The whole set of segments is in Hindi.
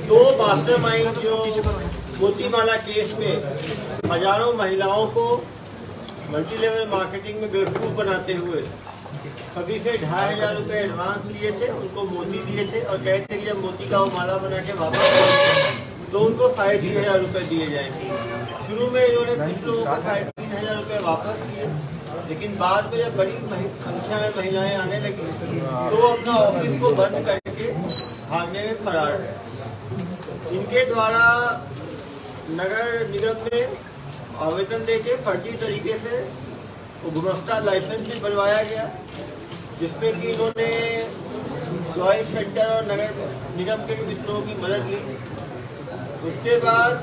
दो मास्टरमाइंड जो मोतीमाला केस में हजारों महिलाओं को मल्टी लेवल मार्केटिंग में बेवकूफ़ बनाते हुए सभी से 2,500 रुपये एडवांस लिए थे, उनको मोती दिए थे और कहते थे कि जब मोती का वो माला बना के वापस तो उनको 3,500 रुपये दिए जाएंगे। शुरू में इन्होंने कुछ लोगों को 3,500 रुपये वापस दिए, लेकिन बाद में जब बड़ी संख्या में महिलाएं आने लगी तो अपना ऑफिस को बंद करके भागने में फरार है। इनके द्वारा नगर निगम में आवेदन देके फर्जी तरीके से गुमस्ता लाइसेंस भी बनवाया गया, जिसमें कि इन्होंने चॉइस सेंटर और नगर निगम के कुछ लोगों की मदद ली। उसके बाद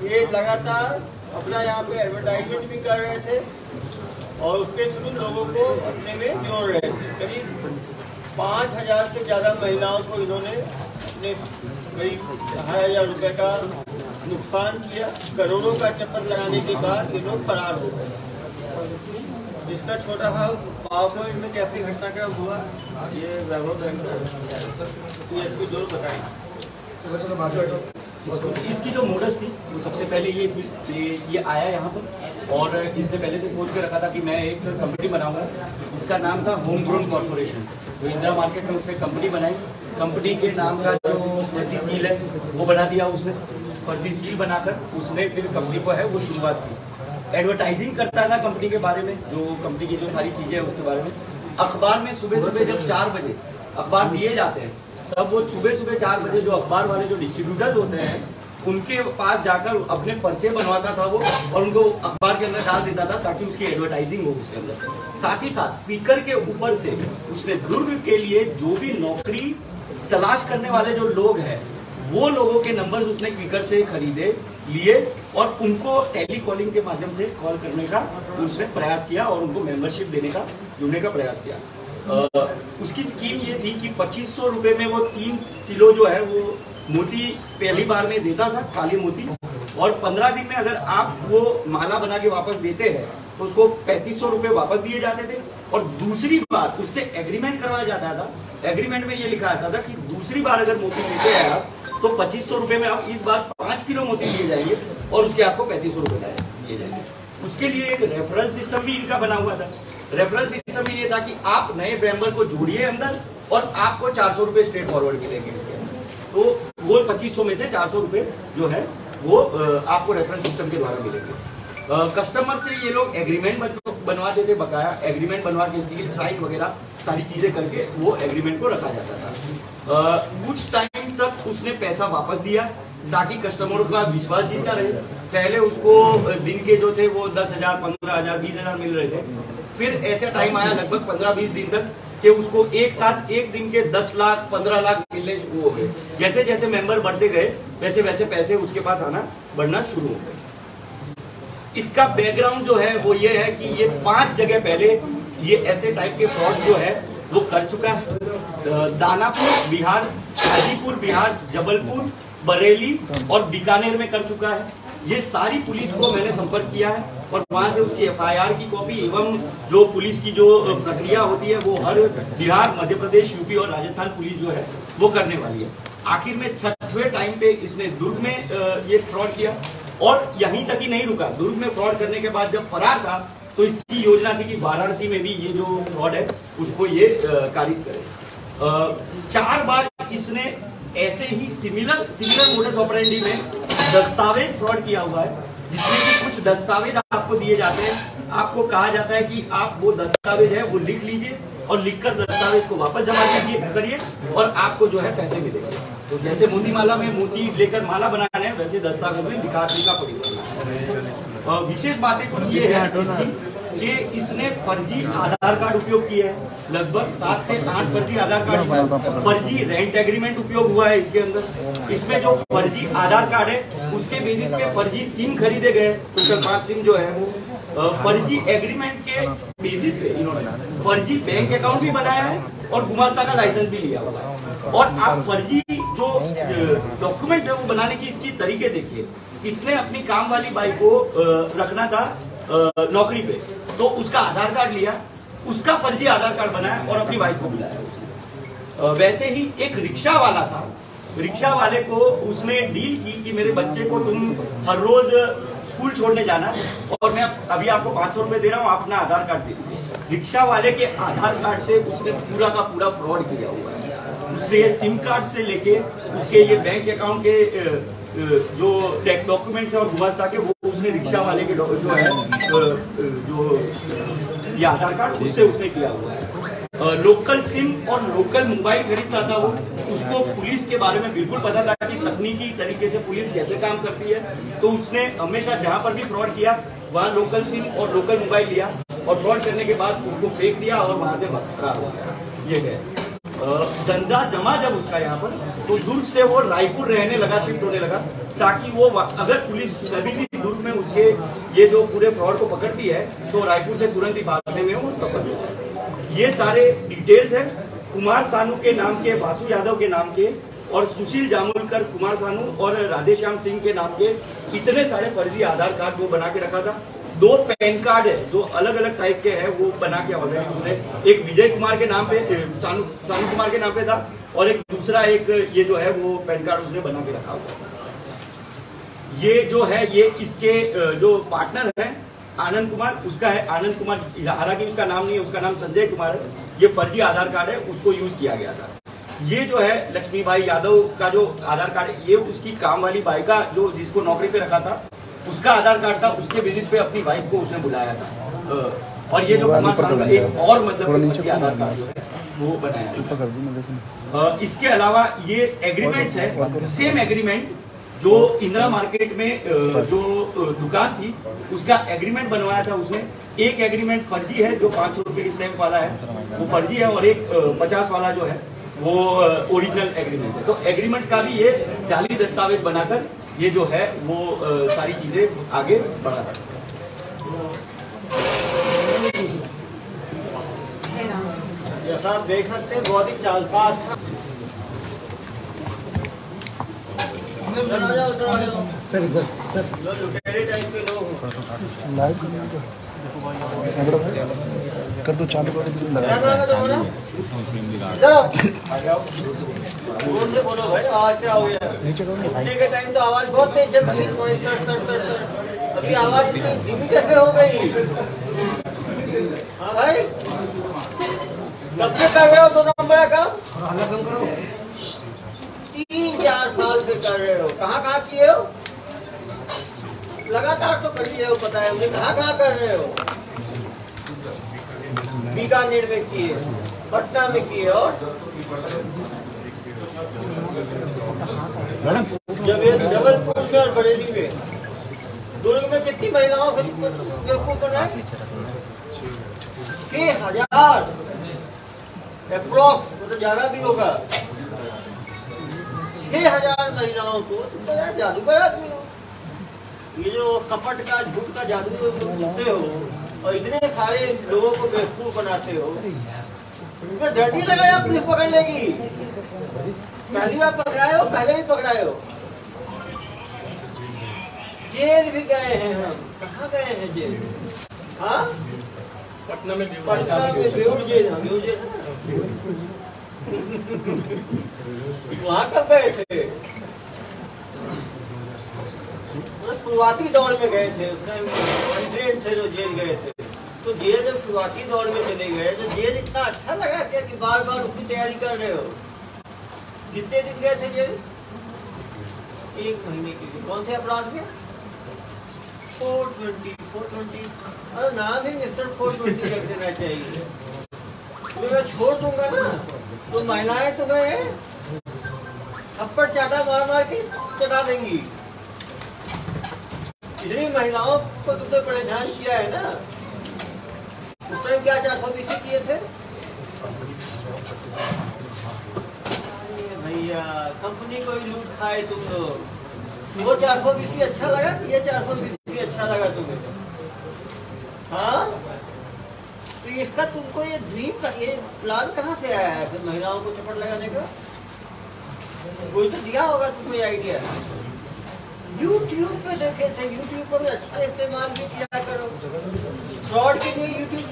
ये लगातार अपना यहाँ पे एडवर्टाइजमेंट भी कर रहे थे और उसके थ्रू लोगों को अपने में जोड़ रहे थे। करीब 5,000 से ज़्यादा महिलाओं को इन्होंने अपने करीब 2,500 रुपये का नुकसान किया। करोड़ों का चक्कर लगाने के बाद ये लोग फरार हो गए। इसका छोटा सा पावरपॉइंट में कैसे घटनाक्रम हुआ ये वैभव जो बताएंगे। इसकी जो मोडस थी वो सबसे पहले ये थी कि ये आया यहाँ पर और इसने पहले से सोच के रखा था कि मैं एक कंपनी बनाऊंगा। इसका नाम था होम ग्रोन कॉर्पोरेशन। तो इंदिरा मार्केट में उसने कंपनी बनाई। कंपनी के नाम का जो फर्जी सील है वो बना दिया उसने। फर्जी सील बनाकर उसने फिर कंपनी को है वो शुरुआत की। एडवर्टाइजिंग करता था कंपनी के बारे में, जो कंपनी की जो सारी चीजें हैं उसके बारे में। अखबार में सुबह सुबह जब 4 बजे अखबार दिए जाते हैं तब वो सुबह 4 बजे जो अखबार वाले जो डिस्ट्रीब्यूटर्स होते हैं उनके पास जाकर अपने पर्चे बनवाता था वो और उनको अखबार के अंदर डाल देता था ताकि उसकी एडवर्टाइजिंग हो उसके अंदर। साथ ही साथ स्पीकर के ऊपर से उसने दुर्ग के लिए जो भी नौकरी तलाश करने वाले जो लोग हैं वो लोगों के नंबर उसने क्विकर से खरीदे लिए और उनको टेली कॉलिंग के माध्यम से कॉल करने का उसने प्रयास किया और उनको मेंबरशिप देने का जुड़ने का प्रयास किया। उसकी स्कीम ये थी कि 2,500 रुपए में वो 3 किलो जो है वो मोती पहली बार में देता था, काली मोती, और 15 दिन में अगर आप वो माला बना के वापस देते हैं तो उसको 3,500 रुपए वापस दिए जाते थे। और दूसरी बार उससे एग्रीमेंट करवाया जाता था। एग्रीमेंट में ये लिखा आता था कि दूसरी बार अगर मोती लेते हैं आप तो 2,500 रुपए में आप इस बार 5 किलो मोती दिए जाएंगे और उसके आपको 3,500 रुपए दिए जाएंगे। उसके लिए एक रेफरेंस सिस्टम भी इनका बना हुआ था। रेफरेंस सिस्टम में ये था कि आप नए मेंबर को जोड़िए अंदर और आपको 400 रुपए स्ट्रेट फॉरवर्ड मिलेंगे इसके अंदर। तो वो 2,500 में से 400 रुपए जो है वो आपको रेफरेंस सिस्टम के द्वारा मिलेंगे। कस्टमर से ये लोग एग्रीमेंट बनवाते थे, बकाया एग्रीमेंट बनवा के सील साइन वगैरह सारी चीजें करके वो एग्रीमेंट को रखा जाता था। कुछ टाइम तक उसने पैसा वापस दिया ताकि कस्टमरों का विश्वास जीता रहे। पहले उसको दिन के जो थे वो 10,000, 15,000, 20,000 मिल रहे थे। फिर ऐसा टाइम आया लगभग 15-20 दिन तक कि उसको एक साथ एक दिन के 10 लाख 15 लाख मिलने शुरू हो गए। जैसे जैसे मेंबर बढ़ते गए वैसे वैसे पैसे उसके पास आना बढ़ना शुरू हो गए। इसका बैकग्राउंड जो है वो ये है कि ये 5 जगह पहले ये ऐसे टाइप के फ्रॉड जो है वो कर चुका है। दानापुर बिहार, हाजीपुर बिहार, जबलपुर, बरेली और बीकानेर में कर चुका है। ये सारी पुलिस को मैंने संपर्क किया है और वहां से उसकी FIR की कॉपी एवं जो पुलिस की जो प्रक्रिया होती है वो हर बिहार, मध्य प्रदेश, यूपी और राजस्थान पुलिस जो है वो करने वाली है। आखिर में 6वें टाइम पे इसने दुर्ग में ये फ्रॉड किया और यहीं तक ही नहीं रुका। दुर्ग में फ्रॉड करने के बाद जब फरार था तो इसकी योजना थी कि वाराणसी में भी ये जो फ्रॉड है उसको ये कारित करे। 4 बार इसने ऐसे ही सिमिलर मोडस ऑपरेंडी में दस्तावेज फ्रॉड किया हुआ है, जिसमें कि कुछ दस्तावेज आपको दिए जाते हैं। आपको कहा जाता है कि आप वो दस्तावेज है वो लिख लीजिए और लिखकर दस्तावेज को वापस जमा करिए और आपको जो है पैसे मिलेंगे। तो जैसे मोती माला में मोती लेकर माला बनाना है वैसे दस्तावेज में लिखा पड़ेगा। विशेष बातें कुछ ये है इसकी कि इसने फर्जी आधार कार्ड उपयोग किए हैं। लगभग 7 से 8 फर्जी आधार कार्ड, फर्जी रेंट एग्रीमेंट उपयोग हुआ है इसके अंदर। इसमें जो फर्जी आधार कार्ड है उसके बेसिस पे फर्जी सिम खरीदे गए, टोटल 5 सिम जो है वो फर्जी एग्रीमेंट के बेसिस पे इन्होंने फर्जी बैंक अकाउंट भी बनाया है और गुमास्ता का लाइसेंस भी लिया हुआ है। और आप फर्जी जो डॉक्यूमेंट है वो बनाने की इसकी तरीके देखिए। इसने अपनी काम वाली बाई को रखना था नौकरी पे, तो उसका आधार कार्ड लिया, उसका फर्जी आधार कार्ड बनाया और अपनी वाइफ को बुलाया। वैसे ही एक रिक्शा वाला था, रिक्शा वाले को उसने डील की कि मेरे बच्चे को तुम हर रोज स्कूल छोड़ने जाना और मैं अभी आपको 500 रुपए दे रहा हूँ, आप अपना आधार कार्ड दे दीजिए। रिक्शा वाले के आधार कार्ड से उसने पूरा का पूरा फ्रॉड किया हुआ है। उसने ये सिम कार्ड से लेके उसके ये बैंक अकाउंट के जो डॉक्यूमेंट्स है और गुमास्ता के, वो उसने रिक्शा वाले के जो है जो ये आधार कार्ड उससे उसने किया हुआ है। लोकल सिम और लोकल मोबाइल खरीदता था वो, उसको पुलिस के बारे में बिल्कुल पता था कि तकनीकी तरीके से पुलिस कैसे काम करती है, तो उसने हमेशा जहां पर भी फ्रॉड किया वहां लोकल सिम और लोकल मोबाइल लिया और फ्रॉड करने के बाद उसको फेंक दिया और वहां से फरार हो गया। ये गए धंधा जमा जब उसका यहाँ पर, तो दुर्ग से वो रायपुर रहने लगा, शिफ्ट होने लगा, ताकि वो अगर पुलिस कभी भी दुर्ग में उसके ये जो पूरे फ्रॉड को पकड़ती है तो रायपुर से तुरंत ही भागने में वो सफल हो। ये सारे डिटेल्स है कुमार सानू के नाम के, वासु यादव के नाम के और सुशील जामुलकर, कुमार सानू और राधेश्याम सिंह के नाम के इतने सारे फर्जी आधार कार्ड वो बना के रखा था। 2 पैन कार्ड है जो अलग अलग टाइप के हैं वो बना के ऑलरेडी उसने, एक विजय कुमार के नाम पे, सानू कुमार के नाम पे था और एक दूसरा एक ये जो है वो पैन कार्ड उसने बना के रखा हुआ। ये जो है ये इसके जो पार्टनर है आनंद कुमार, उसका है आनंद कुमार, हालांकि उसका नाम नहीं है, उसका नाम संजय कुमार है। ये फर्जी आधार कार्ड है, उसको यूज किया गया था। ये जो है लक्ष्मीबाई यादव का जो आधार कार्ड है, ये उसकी काम वाली बाई का जो जिसको नौकरी पे रखा था उसका आधार कार्ड था, उसके बेसिस पे अपनी वाइफ को उसने बुलाया था। और ये जो कुमार सानू का एक और मतलब आधार कार्ड जो है वो बनाया। इसके अलावा ये एग्रीमेंट्स है, सेम एग्रीमेंट जो इंदिरा मार्केट में जो दुकान थी उसका एग्रीमेंट बनवाया था उसने। एक एग्रीमेंट फर्जी है जो 500 रुपए की स्टैंप वाला है, वो फर्जी है, और एक 50 वाला जो है वो ओरिजिनल एग्रीमेंट है। तो एग्रीमेंट का भी ये जाली दस्तावेज बनाकर ये जो है वो सारी चीजें आगे बढ़ा रहा है। जैसा आप देख सकते हैं बहुत ही चालसाज था। सर इधर सर जो लुटेरे टाइप के लोग लाइव कर दो चालू कर दो लगा जोर से बोलो भाई, आवाज क्या हो गया? नीचे करो उठने के टाइम तो आवाज बहुत तेज चलती है, अभी आवाज इतनी धीमी कैसे हो गई? हाँ भाई, कब से कर रहे हो 2 नंबर का काम? 3-4 साल से कर रहे हो। कहाँ किए हो? लगातार तो कर ही रहे हो, पता है मुझे। कहाँ कर रहे हो? बीकानेर में किए, पटना में किए, और जब ये जबलपुर में और बरेली में, दुर्ग में कितनी महिलाओं को बेवकूफ बनाए? 1000 अप्रोक्स, तो ज्यादा भी होगा। 6000 महिलाओं को तुम तो यार जादूगर आदमी हो। ये जो कपट का झूठ का जादू करते हो और इतने सारे लोगों को बेवकूफ बनाते हो, तुम्हें डर नहीं लगा यार पुलिस पकड़ लेगी? पहली बार पकड़ाए हो, पहले भी पकड़ाए हो। जेल भी गए हैं हम। कहाँ गए हैं जेल? हाँ, पटना में बेऊर जेल। वहाँ कब गए थे? शुरुआती दौर में गए थे, उसमें थे जो जेल गए थे। तो जेल जब शुरुआती दौर में चले गए तो जेल इतना अच्छा लगा क्या कि बार बार उसकी तैयारी कर रहे हो? कितने दिन गए थे जेल? 1 महीने के लिए। कौन से अपराध में? 420। अरे नाम ही मिस्टर 420 रख देना चाहिए। तो मैं छोड़ दूंगा ना तो महिलाएं तुम्हें थप्पड़ चाटा मार मार के चढ़ा देंगी। इतनी महिलाओं को तुमने परेशान किया है ना। उस टाइम क्या 420 किए थे? भैया कंपनी को ही लूट खाए तुम लोग। वो 420 अच्छा लगा कि ये 420 अच्छा लगा तुम्हें? हाँ, तो इसका तुमको ये ड्रीम का ये प्लान कहाँ से आया है फिर महिलाओं को चपट लगाने का? कोई तो दिया होगा तुमको ये आइडिया। YouTube पे देखे थे, YouTube को भी अच्छा इस्तेमाल भी किया करो। फ्रॉड के लिए YouTube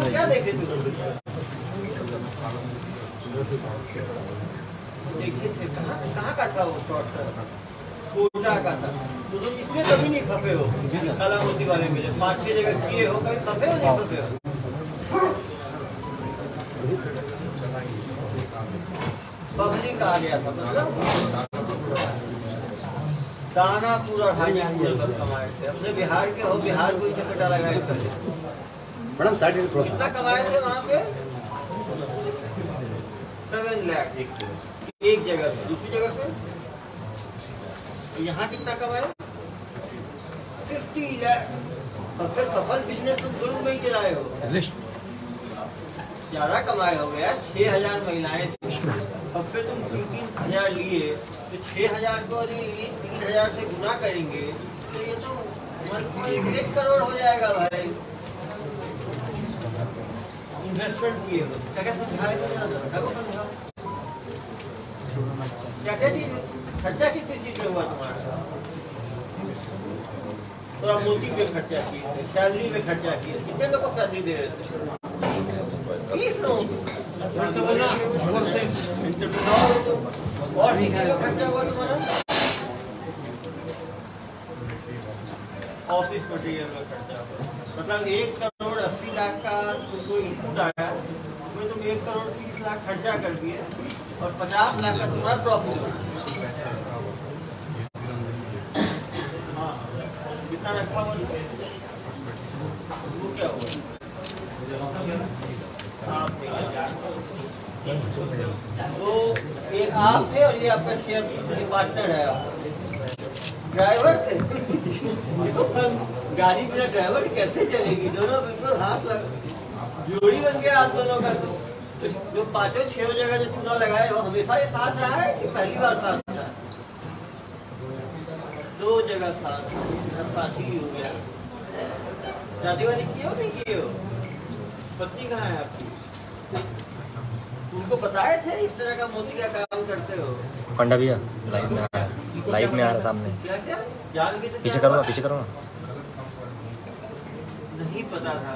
में क्या देखे थे? देखिए थे कहाँ का था वो शॉर्ट कोटा का था। तो तुम इसमें कभी नहीं फंसे हो कला मोती वाले में 5-6 जगह किए हो, कभी फंसे हो नहीं फंसे हो? पब्लिक आ गया था मतलब दाना पूरा ढाई बस कमाए थे। अपने बिहार के हो, बिहार को ही चपेटा लगाए पहले। मैडम साइड कितना कमाए थे वहाँ पे? 7 लाख एक जगह से। दूसरी जगह से यहाँ कितना कमाए? 50 लाख। सबसे सफल बिजनेस तुम शुरू में ही चलाए हो। ज्यादा कमाए हो गया। 6,000 महिलाएं थी, सबसे तुम 3,000 लिए तो 6,000 को यदि 3,000 से गुना करेंगे तो ये तो 1 करोड़ हो जाएगा भाई। इन्वेस्टमेंट किए हो क्या क्या समझाए? क्या क्या चीज खर्चा कितनी चीज में हुआ तुम्हारा? तो आप मोती पे खर्चा किए थे, सैलरी में खर्चा किए, कितने लोग को सैलरी दे रहे थे? 20 लोग। और कितने का खर्चा हुआ तुम्हारा? ऑफिस मटेरियल का खर्चा हुआ। मतलब 1,80,00,000 का तुमको इनपुट आया, उसमें तुम 1,30,00,000 खर्चा कर दिए और 50 लाख का तुम्हारा प्रॉफिट हुआ। हाँ, कितना रखा हुआ था? वो क्या हुआ? तो एक आप थे और ये आपका शेयर पार्टनर है। ड्राइवर थे। गाड़ी बिना ड्राइवर कैसे चलेगी? दोनों बिल्कुल हाथ लग जोड़ी बन गया आप दोनों का। तो जो 5-6 जगह जो चूना लगाए हो हमेशा ये साथ रहा है कि पहली बार साथ रहा है? 2 जगह साथी ही हो गया। शादी वादी किए हो नहीं किए हो? पत्नी कहाँ है आपकी? तुमको बताए थे इस तरह का मोती का काम करते हो? पंडा भैया लाइव में आ रहा है, लाइव में आ रहा है सामने। क्या क्या जान के तो पीछे करूँगा, पीछे करूँगा। नहीं पता था।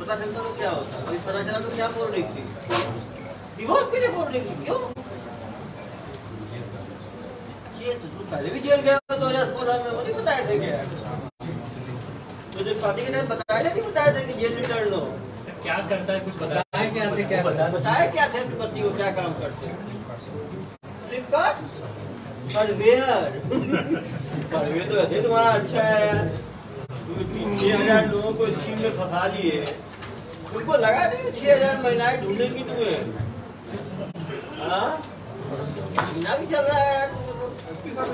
पता चलता तो क्या होता? अभी पता चला तो क्या बोल रही थी? डिवोर्स के लिए बोल रही थी? क्यों? ये तो तुम पहले भी जेल गया 2016 में, वो नहीं बताए थे क्या? तो जब शादी के टाइम बताया था नहीं बताया था कि जेल रिटर्न लो? क्या करता है कुछ बताया क्या थे? क्या बताया क्या थे पति को क्या काम करते? फ्लिपकार्ट सर्वेयर तो ऐसे तुम्हारा अच्छा है यार। 6,000 लोगों को स्कीम में फंसा लिए। तुमको लगा नहीं 6,000 महिलाएं ढूंढेंगी तुम्हें? हाँ महीना भी चल रहा है यार।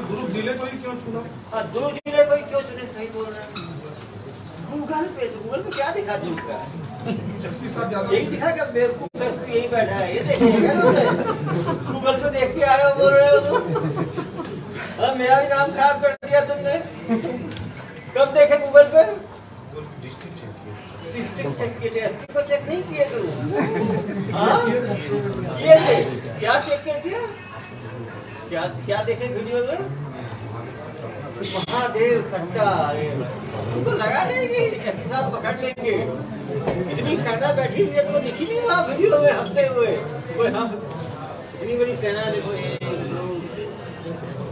दुर्ग जिले को ही क्यों चुना? हाँ दुर्ग जिले को ही क्यों चुने? सही बोल रहे हैं। गूगल पे क्या दिखा दुर्ग का? एसपी साहब यही दिखा कि बेवकूफ यही बैठा है। ये देखिएगा गूगल पे देख के आए हो बोल रहे हो तुम? मेरा भी नाम खराब कर दिया तुमने। कब देखे गूगल पे? डिस्ट्रिक्ट चेक किए थे, एसपी को चेक नहीं किए तुम? हाँ किए थे। क्या चेक किए थे? क्या देखे वीडियो में? महादेव सट्टा। तुमको लगा नहीं कि साथ पकड़ लेंगे? इतनी सेना बैठी हुई है तो दिखी नहीं वहाँ वीडियो में हंसते हुए? कोई हम इतनी बड़ी सेना देखो।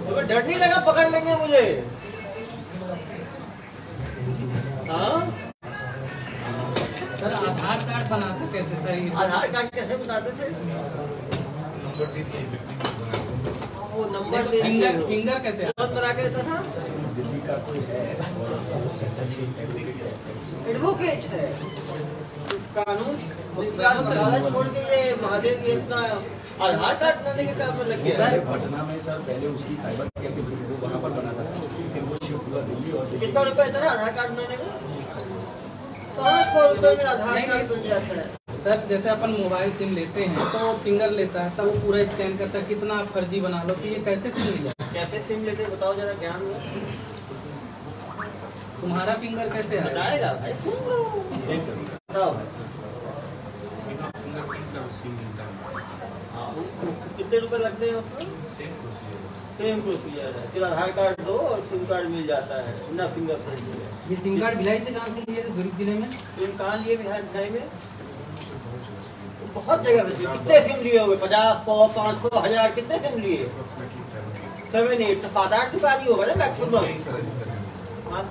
तुम्हें डर नहीं लगा पकड़ लेंगे मुझे? हाँ सर आधार कार्ड बनाते कैसे थे? आधार कार्ड कैसे बताते थे? वो नंबर दे फिंगर कैसे बना के देता था? एडवोकेट है कानून अदालत छोड़ के ये महादेव ये इतना आधार कार्ड बनाने के काम में लग गया। पटना में सर पहले उसकी साइबर कैफे वो वहाँ पर बना था, फिर वो शिफ्ट हुआ दिल्ली और कितना रुपए था आधार कार्ड बनाने में? 500 रुपए में आधार कार्ड बन जाता है। सर जैसे अपन मोबाइल सिम लेते हैं तो वो फिंगर लेता है तब वो पूरा स्कैन करता है, कितना आप फर्जी बना लो तो ये कैसे सिम लिया? कैसे सिम लेते बताओ जरा, ज्ञान में तुम्हारा फिंगर कैसे है? बताएगा भाई, सुन लो बताओ भाई। कितने रुपए लगते हैं उसमें? सेम प्रोसीजर है। फिर आधार कार्ड दो और सिम कार्ड मिल जाता है बिना फिंगरप्रिंट। ये सिम कार्ड भिलाई से कहाँ से लिए थे? दुर्ग जिले में सिम कहाँ लिए? बिहार भिलाई में। बहुत जगह पे कितने सिम लिए होंगे? 50, 100, 500, 1000 कितने सिम लिए? 7, 8 तो 7-8 दुकान ही होगा ना मैक्सिमम। हाँ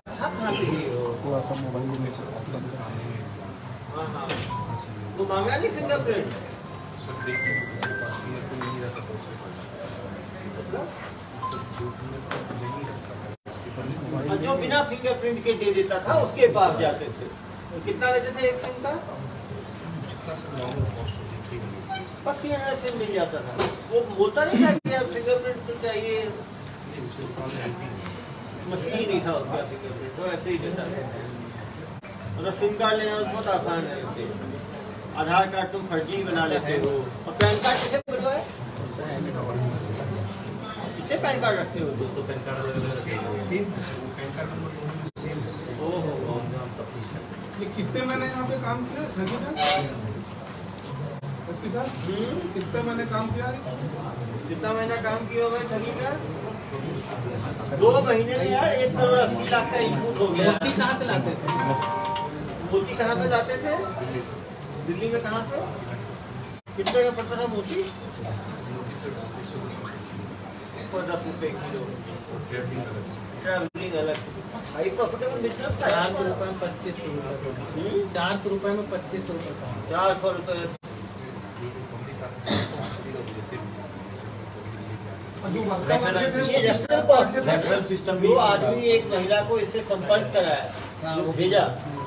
तो मांगा नहीं फिंगरप्रिंट? जो बिना फिंगरप्रिंट के दे देता था उसके पास जाते थे। कितना लेते थे एक सिम का? 2500 सिम मिल जाता था। वो बोलता नहीं था कि यार फिंगरप्रिंट तो चाहिए, मशीन ही नहीं था उसका फिंगरप्रिंट, तो ऐसे ही देता था। मतलब सिम कार्ड लेना बहुत आसान है। आधार कार्ड तुम फर्जी बना लेते हो। और पैन कार्ड किसे बनवाए? किसे पैन कार्ड रखते हो? तो पैन कार्ड ये कितने महीने यहाँ पे काम किया एसपी साहब? कितने महीने काम किया? कितना महीना काम किया हुआ है ठगी का? 2 महीने में यार 1 करोड़ 80 लाख का इनपुट हो गया। मोती कहाँ से लाते थे? मोती कहाँ पे लाते थे? दिल्ली में कहाँ से? कितने का पड़ता था मोती? 10 रुपए किलो। ट्रैवलिंग अलग भाई, प्रॉफिटेबल बिजनेस था। 400 रुपए में 2500 रुपए। 400 रुपए में 2500 रुपए का। 400 रुपए। रेफरल सिस्टम जो आदमी एक महिला को इससे संपर्क कराया, जो भेजा,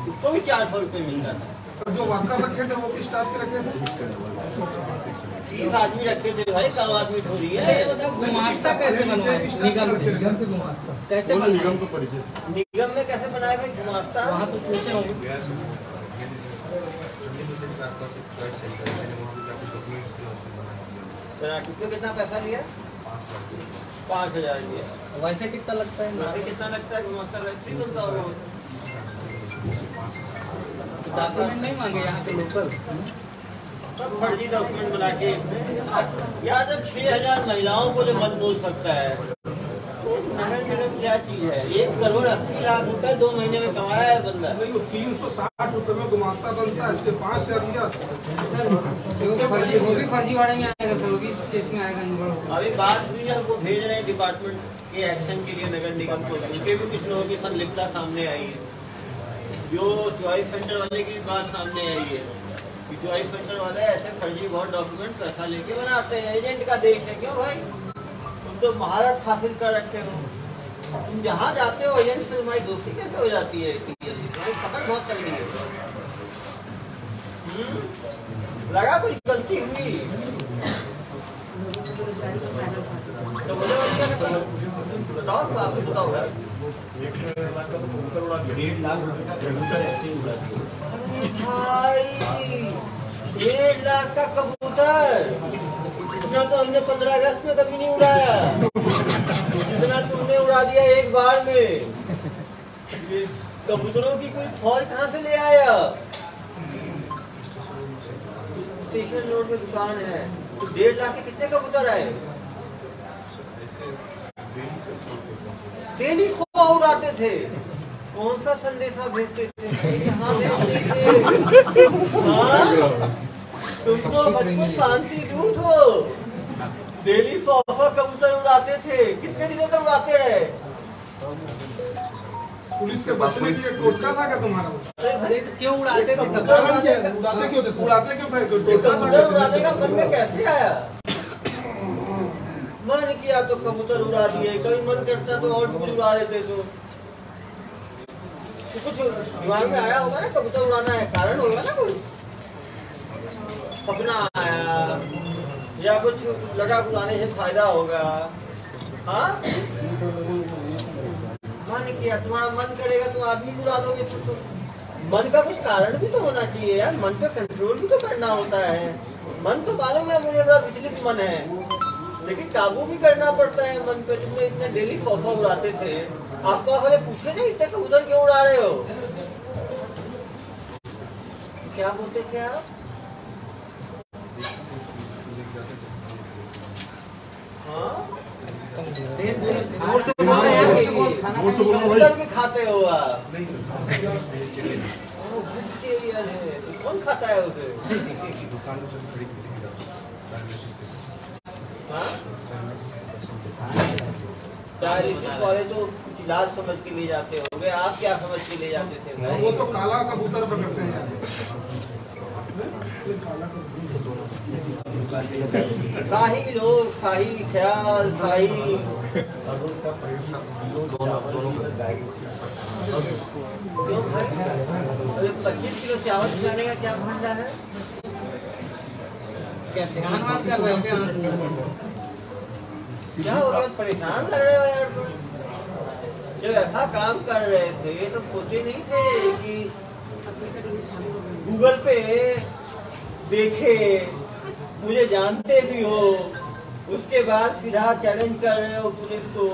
उसको भी 400 रुपए मिलता था। जो वर्कर रखे थे वो किस टाइप के रखे थे? 30 आदमी रखे थे भाई, कम आदमी थोड़ी है। गुमास्ता कैसे बनवाए? निगम से गुमास्ता कैसे बनवाए? निगम में कैसे बनाए भाई गुमास्ता? वहाँ तो पूछे होंगे। किसको कितना पैसा लिया? 5000 लिया। वैसे कितना लगता है? कितना लगता है गुमास्ता? वैसे ही बनता होगा। डॉक्यूमेंट नहीं मांगे यहाँ के लोकल? सब फर्जी डॉक्यूमेंट बना के यार, जब 6000 महिलाओं को जो मन बोल सकता है, तो नगर निगम क्या चीज है? 1 करोड़ 80 लाख रुपए 2 महीने में कमाया है बंदा। 360 रुपए में गुमास्ता बनता है, इससे 5000 लिया। सर वो भी फर्जीवाड़े में आएगा सर, वो भी केस में आएगा। अभी बात हुई है, हमको भेज रहे हैं डिपार्टमेंट के एक्शन के लिए नगर निगम को। उनके भी कुछ लोगों की संलिप्तता सामने आई है। जो चॉइस सेंटर वाले की बात सामने आई है कि चॉइस सेंटर वाले ऐसे फर्जी बहुत डॉक्यूमेंट पैसा लेके बनाते हैं। एजेंट का देश है क्यों भाई? तुम तो महारत हासिल कर रखे हो। तुम जहाँ जाते हो एजेंट से तुम्हारी दोस्ती कैसे हो जाती है? तुम्हारी पकड़ बहुत तगड़ी है। लगा कुछ गलती हुई तो मुझे बताओ, आपको बताओ यार। 1.5 लाख रुपए का कबूतर ऐसे ही उड़ा दिया। भाई 1.5 लाख का कबूतर, इतना तो हमने 15 अगस्त में कभी नहीं उड़ाया, जितना तुमने उड़ा दिया एक बार में। ये कबूतरों की कोई फौज कहाँ से ले आया? स्टेशन रोड में दुकान है, तो 1.5 लाख के कितने कबूतर आए? डेली 100 उड़ाते थे। कौन सा संदेशा भेजते थे? कहाँ भेजते थे? तुम तो बचपन शांति दूत हो। डेली 100 कबूतर उड़ाते थे। कितने दिनों तक उड़ाते रहे? पुलिस के बचने के लिए टोटका था क्या तुम्हारा? अरे तो क्यों उड़ाते थे? उड़ाते क्यों थे? उड़ाते क्यों थे? कबूतर उड़ाने का मन में कैसे आया? मन किया तो कबूतर उड़ा दिए, कभी मन करता तो और भी कुछ उड़ा देते। तो कुछ दिमाग में आया होगा ना, कबूतर उड़ाना है, कारण होगा ना, कुछ सपना आया या कुछ लगा उड़ाने से फायदा होगा। हाँ, मन किया, तुम्हारा मन करेगा तो आदमी उड़ा दोगे। तो मन का कुछ कारण भी तो होना चाहिए यार, मन पे कंट्रोल भी तो करना होता है। मन तो मालूम है मुझे बड़ा विचलित मन है, लेकिन काबू भी करना पड़ता है मन पे। तुमने इतने डेली 100 उड़ाते थे, आसपास वाले पूछे नहीं इतने कबूतर क्यों उड़ा रहे हो? क्या बोलते थे आप? हाँ, कबूतर भी खाते हो आप? कौन खाता है उसे? चाइल्ड वाले तो कुछ इलाज समझ के ले जाते होंगे, आप क्या समझ के ले जाते थे भाई? वो तो काला कबूतर पकड़ते हैं। शाही लोग, शाही ख्याल, शाही क्यों भाई? 25 किलो चावल खिलाने का क्या फंडा है? क्या ध्यान वान कर रहे हो क्या? क्या हो गया, परेशान लग रहे हो यार तुम? जब ऐसा काम कर रहे थे तो सोचे नहीं थे कि गूगल पे देखे, मुझे जानते भी हो, उसके बाद सीधा चैलेंज कर रहे हो पुलिस को?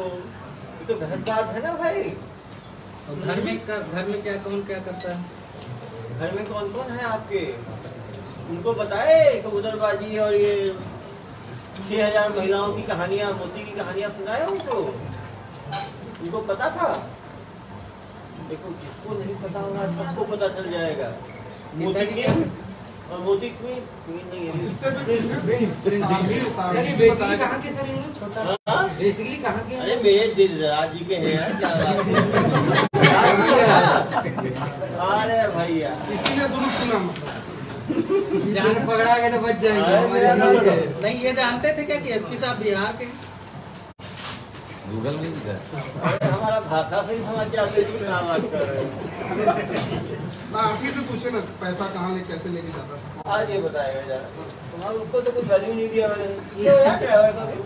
ये तो गलत बात है ना भाई। घर में क्या कौन क्या करता है? घर में कौन कौन है आपके? उनको बताए कबूतरबाजी और ये 6000 महिलाओं की कहानियां, मोती की कहानियां सुनाए उनको पता था? देखो, जिसको नहीं पता होगा सबको पता चल जाएगा। मोती किंग और मोती क्वीन नहीं है। बेसिकली कहाँ के? अरे मेरे दिलराज जी के हैं यार, क्या बात है। अरे भैया इसीलिए दुरुस्त नाम। जान पकड़ा गया तो बच जाएंगे। नहीं, ये जानते थे क्या कि एसपी साहब बिहार के? गूगल में भी हमारा भाषा से ही समझ जाते थे क्या बात कर रहे हैं। आप ही से पूछे ना पैसा कहाँ ले कैसे लेके जाता था। आज ये बताएगा यार, तुम्हारे उसको तो कुछ वैल्यू नहीं दिया मैंने। क्यों यार, ड्राइवर का भी?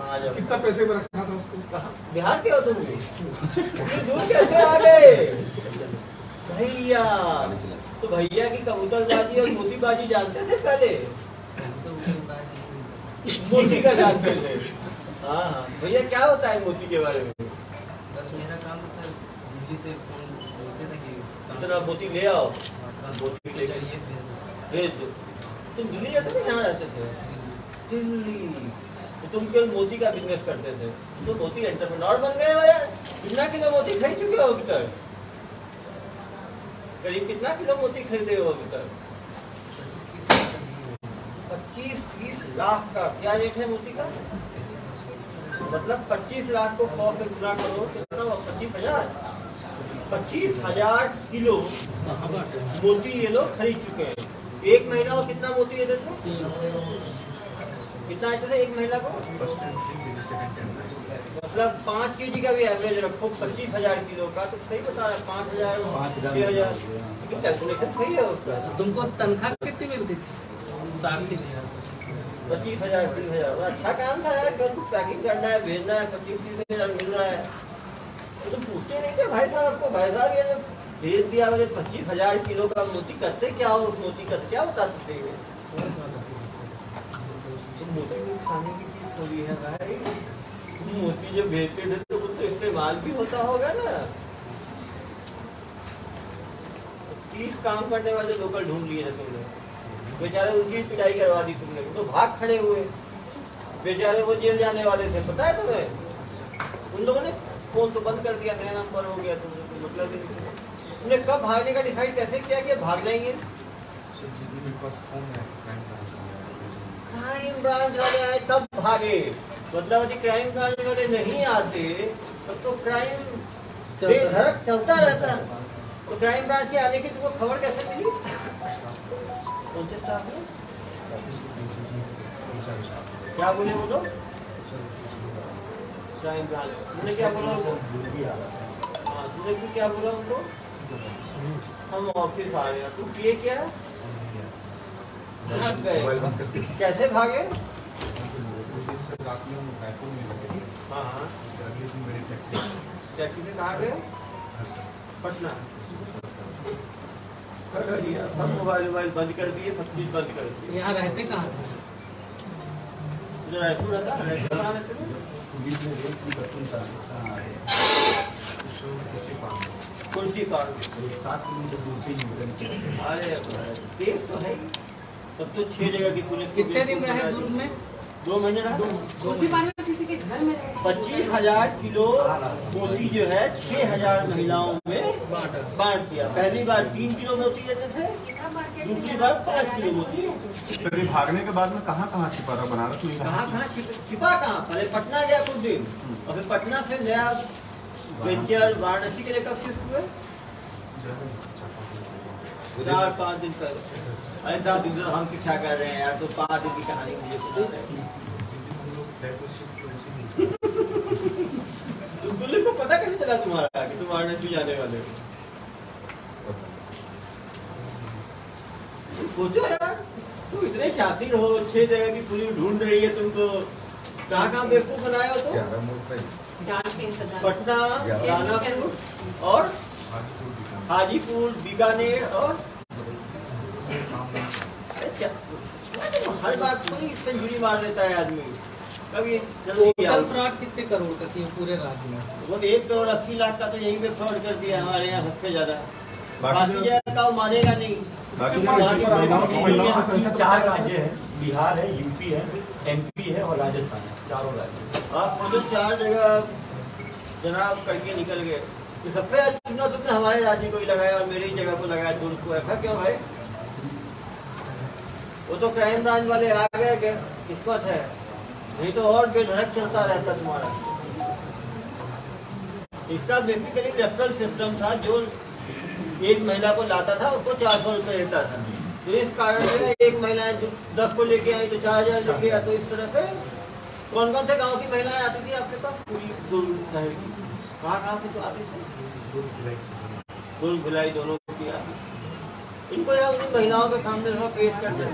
आ जाओ। कितना पैसे में रखा था उसको? कहाँ? बिहार के हो तुम? इतनी दूर कैसे आ गए भैया? तो भैया की कबूतरबाजी और मोतीबाजी जानते थे पहले? मोती का जानते थे? हाँ भैया, क्या होता है मोती के बारे में? बस मेरा काम तो सर दिल्ली से फोन बोलते थे कि इतना मोती ले आओ, मोती ले भेज दो। तुम दिल्ली रहते थे? यहाँ रहते थे? दिल्ली। तो तुम केवल मोती का बिजनेस करते थे? तो मोती एंटरप्रेन्योर बन गए हो यार। कितना किलो मोती खरीद चुके हो अभी तक? करीब कितना किलो मोती खरीदे हो अभी तक? 25-30 लाख का। क्या रेट है मोती का? मतलब 25 लाख को 100 से गुना करो, कितना हुआ? 25,000। 25,000 किलो मोती ये लोग खरीद चुके हैं। एक महीना को कितना मोती देते थे? कितना देते थे एक महीना को? मतलब 5 kg का भी एवरेज रखो, 25,000 किलो का, तो सही बता रहा है। 5,000 6,000 कैलकुलेशन सही है उसका। तुमको तनख्वाह कितनी मिलती थी? 25,000 30,000। अच्छा काम था यार, कल कुछ पैकिंग करना है, भेजना है, 25-30,000 मिल रहा है। तो तुम पूछते नहीं थे भाई साहब को? भाई साहब ये भेज दिया मैंने 25,000 किलो का मोती, करते क्या हो उस मोती का? क्या बताते थे? तो मोती को खाने की चीज थोड़ी है भाई। मोती जब भेजते थे तो वो तो इस्तेमाल भी होता होगा ना। 30 काम करने वाले लोकल ढूंढ लिए थे तुमने, बेचारे उनकी पिटाई करवा दी तुमने, तो भाग खड़े हुए बेचारे, वो जेल जाने वाले थे, पता है तुम्हें? उन लोगों ने फोन तो बंद कर दिया, नया नंबर हो गया, तुमने तो मतलब ही नहीं। तुमने कब भागने का डिसाइड कैसे किया कि भाग जाएंगे? क्राइम ब्रांच वाले आए तब भागे। मतलब यदि क्राइम ब्रांच वाले नहीं आते तब तो क्राइम बेधड़क चलता रहता। तो क्राइम ब्रांच के आने की तुमको खबर कैसे मिली? कौन से स्टाफ ने? क्या बोले वो लोग? Crime branch. तुमने क्या बोला उनको? हाँ, तुमने फिर क्या बोला उनको? हम ऑफिस आ रहे हैं। तुम किए क्या? भाग गए। कैसे भागे? हाँ हाँ, टैक्सी में कहाँ गए? पटना। सब मोबाइल बंद कर दिए, सब चीज बंद कर दिए। यहाँ रहते कहाँ? रायपुर रहता है। रायपुर कहाँ रहते हैं? कुर्सी पार्क 7 किलोमीटर दूर से ही। अरे देख तो है। तब तो 6 जगह की पुलिस। कितने दिन रहे दुर्ग में? 2 महीने रहा। उसी बार में किसी के घर में रहे। 25,000 किलो मोती जो है 6,000 महिलाओं में बांट दिया। पहली बार 3 किलो मोती देते थे, बड़ा मार्केट दूसरी बार 5 किलो मोती। सर ये भागने के बाद में कहाँ छुपा रहा? बनारस में कहाँ छिपा कहाँ? पहले पटना गया कुछ दिन और फिर पटना से नया वेंचर वाराणसी के लिए कब शिफ्ट हुए? 4-5 दिन पहले। अरे 10 दिन हम क्या कर रहे हैं यार, तो 5 दिन की कहानी मुझे सुना रहे को पता कैसे चला तुम्हारा कि तुम वाराणसी जाने वाले हो? सोचो यार, तुम इतने शातिर हो, 6 जगह की पुलिस ढूंढ रही है तुमको, कहाँ बेवकूफ बनाए हो तुम? पटना, दानापुर और हाजीपुर, बीकानेर और हर बात को सेंचुरी मार लेता है आदमी। कभी टोटल फ्रॉड कितने करोड़ का किया पूरे राज्य में? वो 1 करोड़ 80 लाख का तो यहीं पे फ्रॉड कर दिया हमारे यहाँ सबसे ज्यादा। बाकी जगह का वो मानेगा नहीं। 4 राज्य है, बिहार है, यूपी है, एमपी है और राजस्थान है, 4 राज्य। आप खुद 4 जगह जनाब करके निकल गए। तो सबसे अच्छा चुना तुमने हमारे राज्य को ही लगाया और मेरी जगह को लगाया दूर को। ऐसा क्यों भाई? वो तो क्राइम ब्रांच वाले आ गए किस्मत है, नहीं तो और बेधड़क चलता रहता तुम्हारा। इसका बेसिकली रेफरल सिस्टम था, जो एक महिला को लाता था उसको 400 रुपये देता था। तो इस कारण से एक महिला 10 को लेके आई तो 4000 लेके आया। तो इस तरह से कौन कौन से गांव की महिलाएं आती थी आपके पास? पूरी दुर्ग शहर की कहाँ से तो आती थी? दुर्ग भिलाई दोनों की आती। इनको यार उन महिलाओं के सामने थोड़ा पेश कर दे,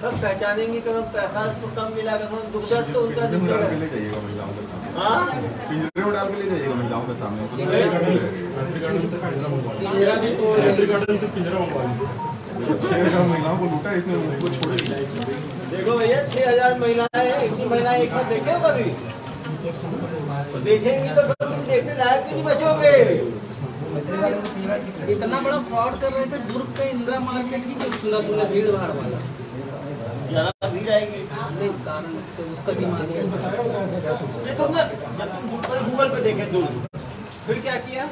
कब पहचानेंगी, कब पैसा तो कम मिला, कब दुख दर्द तो उनका पिंजरे में डाल के ले जाइएगा महिलाओं के सामने। पिंजरे में डाल के ले जाइएगा महिलाओं के सामने। महिलाओं को लूटा, इसमें उनको छोड़ दिया। देखो भैया 6000 महिलाएं हैं, इतनी महिलाएं एक साथ देखे हो कभी? तो देखेंगी तो देखने लायक भी नहीं बचोगे। इतना बड़ा फ्रॉड कर रहे थे दुर्ग के इंदिरा मार्केट की, कुछ सुना तूने? भीड़ भाड़ वाला ज्यादा भीड़ आएगी कारण से उसका दिमाग तुमने जब तुम गूगल पे देखे दुर्ग, फिर क्या किया?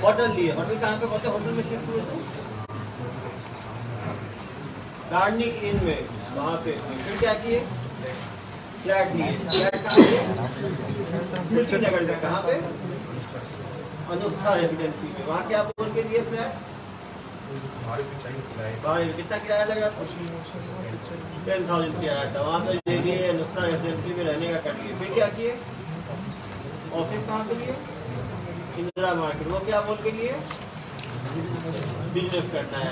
होटल लिए। होटल कहाँ पे? कौन से होटल में शिफ्ट हुए थे? गार्डनिंग इन में, वहाँ पे। फिर क्या किए? फ्लैट लिए। फ्लैट कहाँ पे? नगर में। कहाँ पे? अनुष्ठा रेजिडेंसी में। वहाँ क्या बोल के लिए फ्लैट? कितना किराया लग रहा था? 10,000 किराया था। वहाँ पे ले लिए, अनुष्ठा रेजिडेंसी में रहने का कर लिए। फिर क्या किए? ऑफिस कहाँ पे लिए? इंदिरा मार्केट। वो क्या बोल के लिए? बिजनेस करना है।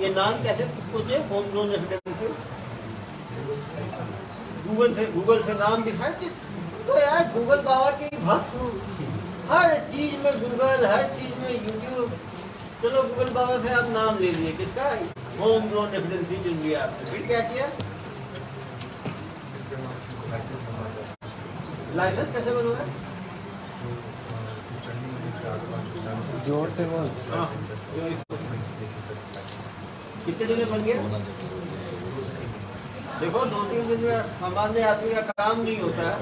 ये नाम कैसे सोचे? Home loan residency. गूगल से नाम दिखाए तो यार गूगल बाबा के भक्त हूँ। हर चीज में गूगल, हर चीज में यूट्यूब। चलो गूगल बाबा से आप नाम ले लिए, किसका? होम लोन रेजिडेंसी चुन लिया आपने। फिर क्या किया? लाइसेंस कैसे बनवाया? जोर से बोल। कितने दिन में बन गया? देखो 2-3 दिन में सामान्य आदमी का काम नहीं होता है,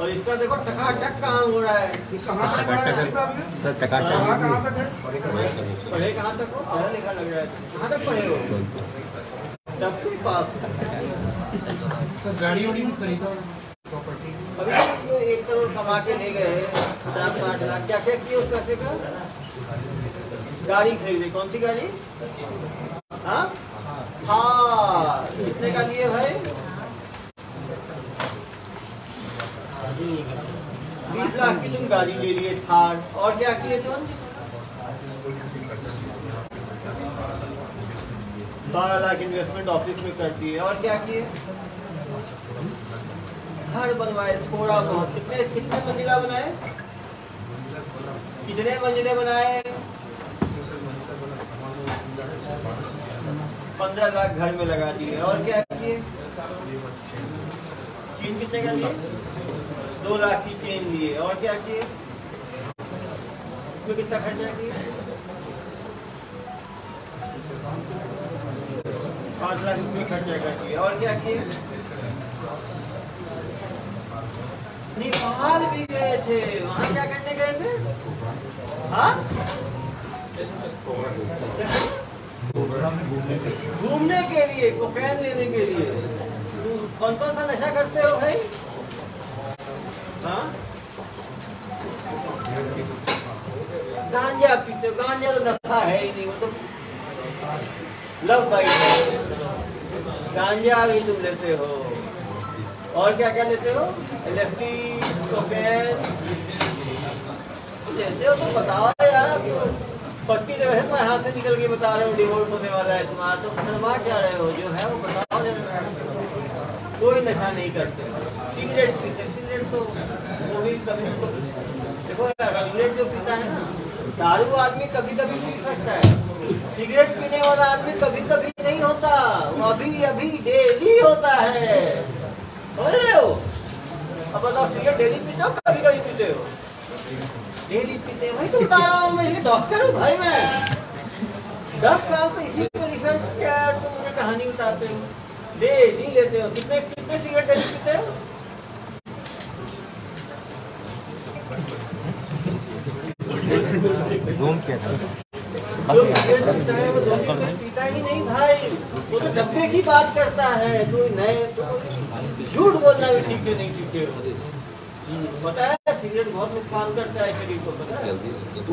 और इसका देखो टकाटक काम हो रहा है। कहाँ तक पढ़े हैं साहब ने? सर टकाटक कहाँ तक है? पढ़े कहाँ तक हो? पढ़ा लिखा लग रहा है। कहाँ तक पढ़े हो? 10वीं पास। गाड़ी वाड़ी में खरीदा अभी तो 1 करोड़ कमा के ले गए, 50-60 लाख। क्या क्या किए उस पैसे का? गाड़ी खरीदी। कौन सी गाड़ी? हाँ, कितने का लिए भाई? 20 लाख की तुम गाड़ी ले लिए, थार। और क्या किए तुम? 12 लाख इन्वेस्टमेंट ऑफिस में कर दिए। और क्या किए? घर बनवाए थोड़ा बहुत। कितने मंजिला बनाए? कितने मंजिले बनाए? 15 लाख घर में लगा दिए। और क्या किए? चेन कितने का लिए? 2 लाख की चेन लिए। और क्या किए? तो कितना खर्चा किए? 5 लाख रुपये खर्चा कर दिए। और क्या किए? नेपाल भी गए थे। वहाँ क्या करने गए थे? हाँ, घूमने के लिए, कोकेन लेने के लिए। कौन कौन सा नशा करते हो भाई? हाँ, गांजा पीते हो? गांजा तो नशा है ही नहीं, वो तो लव बाइट है। गांजा भी तुम लेते हो, और क्या क्या लेते हो? LSD, कोकेन लेते हो तो बताओ यार। अब तो पट्टी तो वैसे तुम्हारे हाथ से निकल के बता रहे हो डिवोर्स होने वाला है तुम्हारा, तो शर्मा क्या रहे हो? जो है वो बताओ जरा। कोई नशा नहीं करते। सिगरेट पीते, सिगरेट तो वो भी कभी तो देखो यार, सिगरेट जो पीता है ना, दारू आदमी कभी कभी पी सकता है, सिगरेट पीने वाला आदमी कभी कभी नहीं होता, वो अभी अभी डेली होता है। समझ रहे हो? अब बताओ, सिगरेट डेली पीते हो कभी कभी पीते हो? डेली पीते हैं भाई। तो बता रहा हूँ मैं, ये डॉक्टर हूँ भाई मैं। 10 साल तो इसी पे रिसर्च किया है, तुम मुझे कहानी बताते हो। डेली लेते हो? कितने कितने सिगरेट डेली पीते हो? घूम किया था। जो सिगरेट पीता है वो 2 दिन में पीता ही नहीं भाई, वो तो डब्बे की बात करता है। कोई नए तो झूठ बोलना भी ठीक से नहीं सीखे हो। पता है सिगरेट बहुत नुकसान करता है शरीर को, पता है?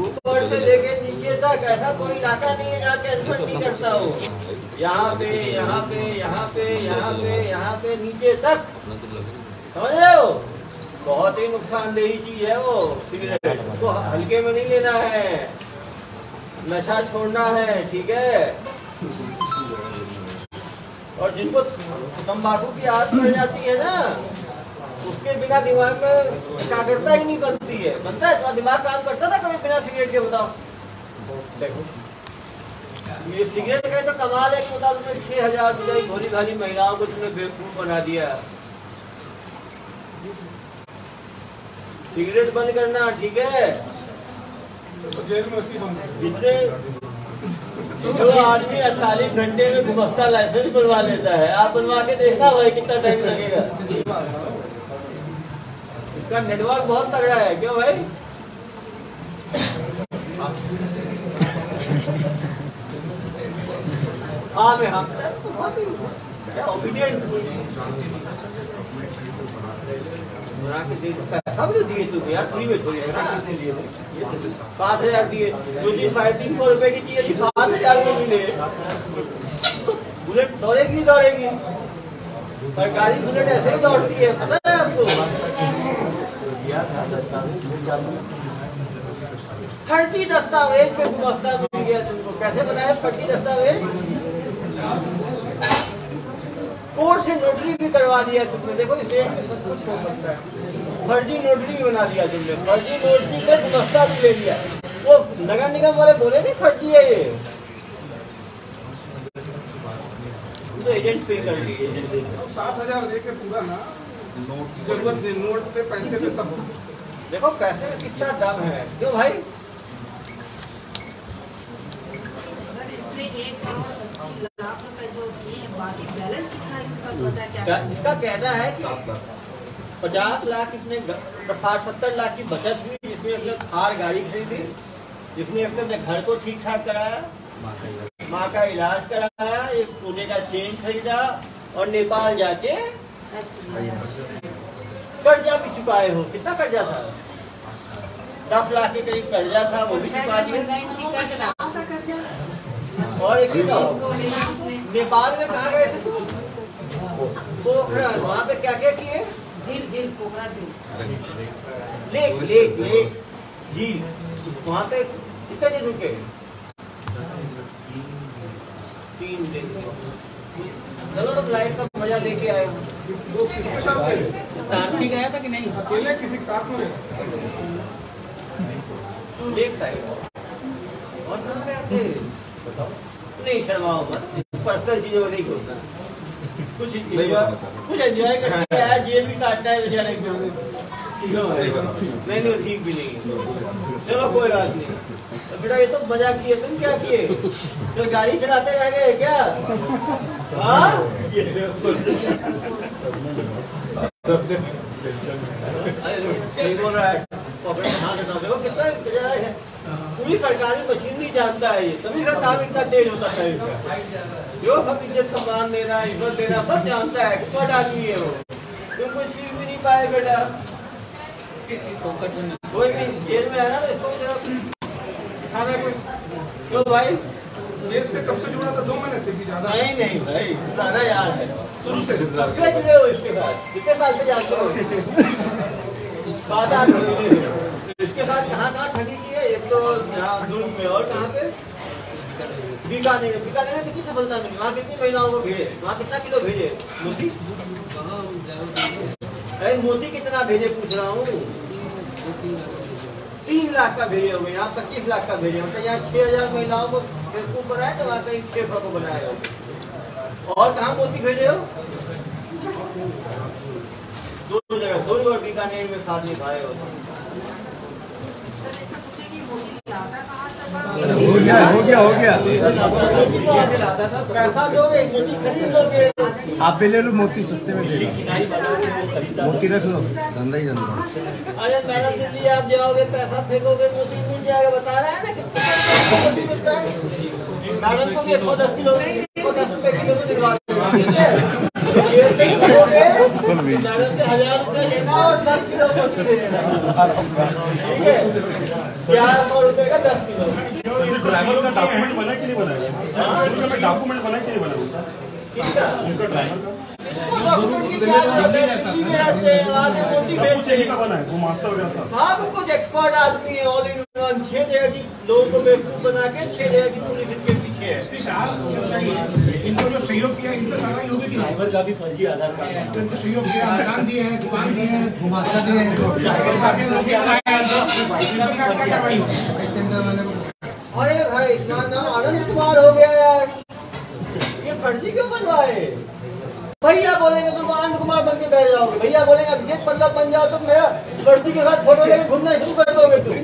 ऊपर से लेके नीचे तक ऐसा कोई इलाका नहीं है जहाँ कैंसर नहीं करता हो। यहाँ पे, यहाँ पे, यहाँ पे, यहाँ पे, यहाँ पे नीचे तक, समझ रहे हो? बहुत ही नुकसानदेही चीज है वो सिगरेट, उसको हल्के में नहीं लेना है, नशा छोड़ना है, ठीक है? और जिनको तंबाकू की आदत पड़ जाती है ना, उसके बिना दिमाग में एकाग्रता ही नहीं बनती है। बनता है तुम्हारा दिमाग काम करता था कभी बिना सिगरेट के? बताओ। देखो ये सिगरेट का तो कमाल है कि बताओ, तुमने 6000 रुपये भोली भाली महिलाओं को तुमने बेवकूफ बना दिया। सिगरेट बंद करना, ठीक है? जेल में उसी बंद जितने जो आदमी 48 घंटे में गुमस्ता लाइसेंस बनवा लेता है, आप बनवा के देखना भाई कितना टाइम लगेगा। इसका नेटवर्क बहुत तगड़ा है, क्यों भाई? हाँ मैं हम क्या ओबीडियंट बना के दे पैसा भी दिए तुम यार, फ्री में थोड़ी 7000 दिए। जो चीज 500 रुपए की चाहिए 7000 में मिले। बुलेट दौड़ेगी दौड़ेगी, सरकारी बुलेट ऐसे ही दौड़ती है, पता है आपको? फर्जी दस्तावेज पे गुमस्ता मिल गया तुमको। कैसे बनाया फर्जी दस्तावेज? कोर्ट से नोटरी भी करवा दिया तुमने। देखो इस देश में सब कुछ हो सकता है। फर्जी नोटरी भी बना दिया तुमने, फर्जी नोटरी पे गुमस्ता भी ले लिया। वो नगर निगम वाले बोले नहीं फर्जी है ये, तो एजेंट पे कर लिए। 7000 दे के पूरा ना जरूरत नहीं, नोट पे पैसे पे सब। देखो पैसे में कितना दम है, क्यों भाई? इसका कहना है कि 50 लाख इसने 60-70 लाख की बचत हुई, जिसमें अपने थार गाड़ी खरीदी, जिसने अपने घर को ठीक ठाक कराया, माँ का इलाज कराया, एक सोने का चेन खरीदा और नेपाल जाके कर्जा भी चुकाए हो। कितना कर्जा था? 10 लाख के करीब कर्जा था, वो भी चुका दिया। और एक ही नेपाल में कहाँ गए थे तुम? पोखरा। वहाँ पे क्या क्या किए? झील पोखरा झील, लेक झील। वहाँ पे कितने दिन रुके? 3 दिन। चलो तुम लाइफ का मजा लेके आए हो। वो किसके साथ गए? साथी गया था कि नहीं? अकेले किसी के साथ में गए? Lake side. और कहाँ गए थे? बताओ। नहीं शर्माओ मत, पर्सनल चीजों में नहीं होता। कुछ एंजॉय करके आया, जेल भी काटना है बेचारे को। नहीं ठीक भी नहीं। चलो कोई बात नहीं। तो बेटा ये तो मजा किए, तुम क्या किए? तो गाड़ी चलाते रह गए क्या? हाँ बोल रहा है पॉकेट हाथ देखो कितना पूरी सरकारी मशीनरी जानता है ये, तभी का काम इतना तेज होता है। जो हम इज्जत सम्मान दे रहा है, इज्जत दे रहा है, सब जानता है, एक्सपर्ट आदमी है वो। तुम कुछ सीख भी नहीं पाए बेटा। कोई भी जेल में है ना तो इसको खाना कुछ तो भाई देश से कब से जुड़ा था? 2 महीने से भी ज्यादा? नहीं भाई, पुराना यार है शुरू से। कितने जुड़े हो इसके साथ? कितने साल से जानते हो? 7-8 महीने। इसके साथ कहाँ ठगी की है? एक तो यहाँ दुर्ग में और कहाँ पे? बीकानेर में कितनी सफलता मिली? वहाँ कितनी महिलाओं को भेजे? वहाँ कितना किलो भेजे मोती? अरे मोती कितना भेजे पूछ रहा हूँ। 3 लाख का भेजे होंगे, यहाँ 25 लाख का भेजे। मतलब यहाँ 6000 महिलाओं को बेवकूफ बनाया तो वहाँ कहीं 600 को बनाया हो। और कहाँ मोती भेजे हो? 2 जगह, दुर्ग और बीकानेर में साथ निभाए हो। हो गया पैसा दोगे, मोती खरीद लोगे। आप भी ले लो, मोती सस्ते में दे मोती रख लो, धंधा ही धंधा। अरे मैडम दिल्ली आप जाओगे, पैसा फेंकोगे, मोती मिल जाएगा। बता रहा है ना कितना मोती मिलता है। मैडम को भी 110 किलो 110 रुपए किलो में दिलवा दूंगा, ठीक है? मैडम से 1000 रुपए लेना और 10 किलो मोती दे देना, ठीक है? 1100 रुपए का 10 किलो। ड्राइवर का डॉक्यूमेंट बना कि नहीं बनाया? डॉक्यूमेंट बना कि नहीं बना? किसका? उनका ड्राइवर का डॉक्यूमेंट की क्या जरूरत है? दिल्ली में रहते हैं, वहाँ से मोती बेचते हैं। बना है वो मास्टर वगैरह सब। हाँ तो कुछ एक्सपर्ट आदमी है, ऑल इन वन। 6 जगह की लोगों को बेवकूफ बना के 6 जगह की पुलिस इनके पीछे है। इनको जो सहयोग किया, इन पर कार्रवाई होगी कि नहीं? ड्राइवर का भी फर्जी आधार कार्ड है। इनको सहयोग किया, आदान दिए हैं, दुकान दिए हैं, गुमास्ता दिए हैं, कार्रवाई होगी। अरे भाई इतना नाम आनंद कुमार हो गया यार, ये फर्जी क्यों बनवाए? भैया बोलेंगे तुम आनंद कुमार बन के बैठ जाओगे, भैया बोलेंगे अभिषेक पल्लव बन जाओ, तुम मेरा फर्जी के साथ फोटो लेके घूमना शुरू कर दोगे तुम।